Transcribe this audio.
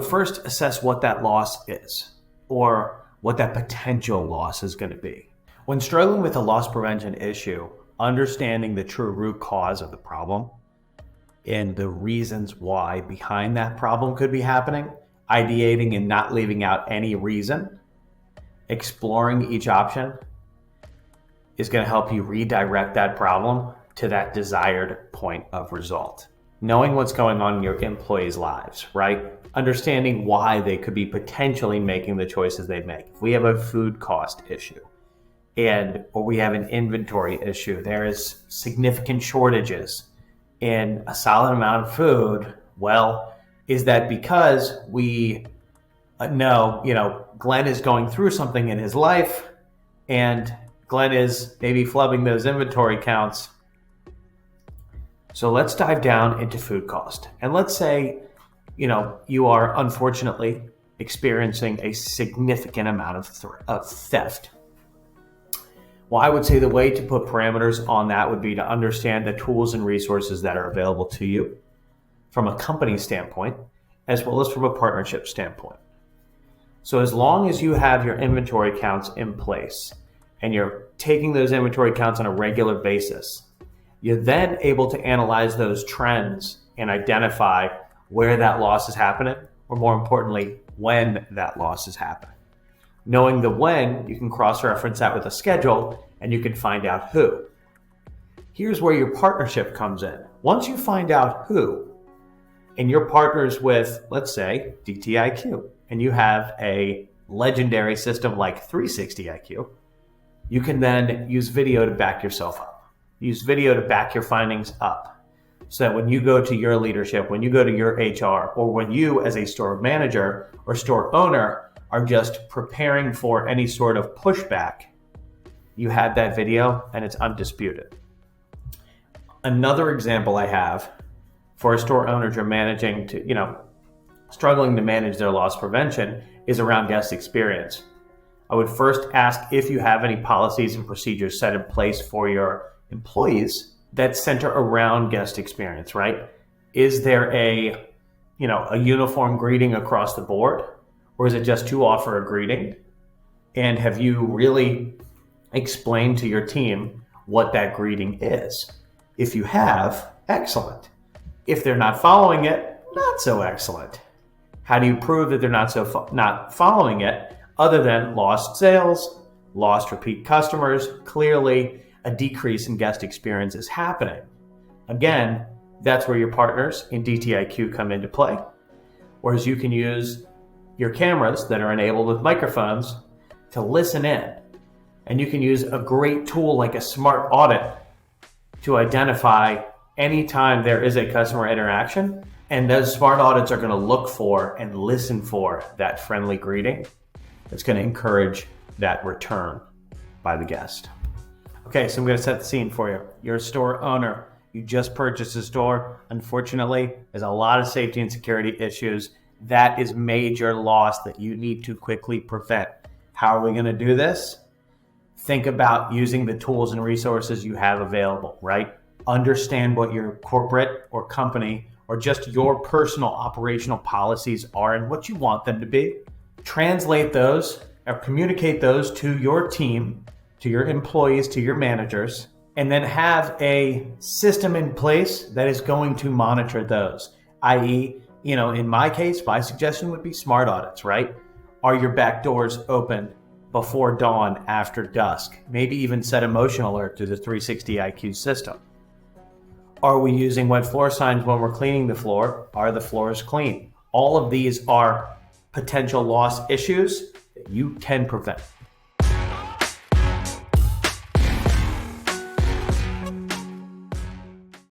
would first assess what that loss is or what that potential loss is going to be. When struggling with a loss prevention issue, understanding the true root cause of the problem and the reasons why behind that problem could be happening, ideating and not leaving out any reason, exploring each option is going to help you redirect that problem to that desired point of result. Knowing what's going on in your employees' lives, right? Understanding why they could be potentially making the choices they make. If we have a food cost issue or we have an inventory issue, there is significant shortages in a solid amount of food. Well, is that because we know, Glenn is going through something in his life and Glenn is maybe flubbing those inventory counts? So let's dive down into food cost. And let's say, you are unfortunately experiencing a significant amount of theft. Well, I would say the way to put parameters on that would be to understand the tools and resources that are available to you from a company standpoint, as well as from a partnership standpoint. So as long as you have your inventory counts in place and you're taking those inventory counts on a regular basis, you're then able to analyze those trends and identify where that loss is happening, or more importantly, when that loss is happening. Knowing the when, you can cross-reference that with a schedule and you can find out who. Here's where your partnership comes in. Once you find out who, and you're partners with, let's say, DTiQ, and you have a legendary system like 360iQ, you can then use video to back yourself up. Use video to back your findings up. So that when you go to your leadership, when you go to your HR, or when you as a store manager or store owner are just preparing for any sort of pushback, you have that video and it's undisputed. Another example I have for a store owner you're managing to, struggling to manage their loss prevention is around guest experience. I would first ask if you have any policies and procedures set in place for your employees that center around guest experience, right? Is there a uniform greeting across the board, or is it just to offer a greeting? And have you really explained to your team what that greeting is? If you have, excellent. If they're not following it, not so excellent. How do you prove that they're not following it other than lost sales, lost repeat customers? Clearly, a decrease in guest experience is happening. Again, that's where your partners in DTiQ come into play. Whereas you can use your cameras that are enabled with microphones to listen in. And you can use a great tool like a SmartAudit to identify anytime there is a customer interaction. And those SmartAudits are going to look for and listen for that friendly greeting that's going to encourage that return by the guest. Okay, so I'm going to set the scene for you. You're a store owner. You just purchased a store. Unfortunately, there's a lot of safety and security issues. That is major loss that you need to quickly prevent. How are we going to do this? Think about using the tools and resources you have available, right? Understand what your corporate or company or just your personal operational policies are and what you want them to be. Translate those or communicate those to your team, to your employees, to your managers, and then have a system in place that is going to monitor those. i.e., in my case, my suggestion would be SmartAudits, right? Are your back doors open before dawn, after dusk? Maybe even set a motion alert to the 360iQ system. Are we using wet floor signs when we're cleaning the floor? Are the floors clean? All of these are potential loss issues that you can prevent.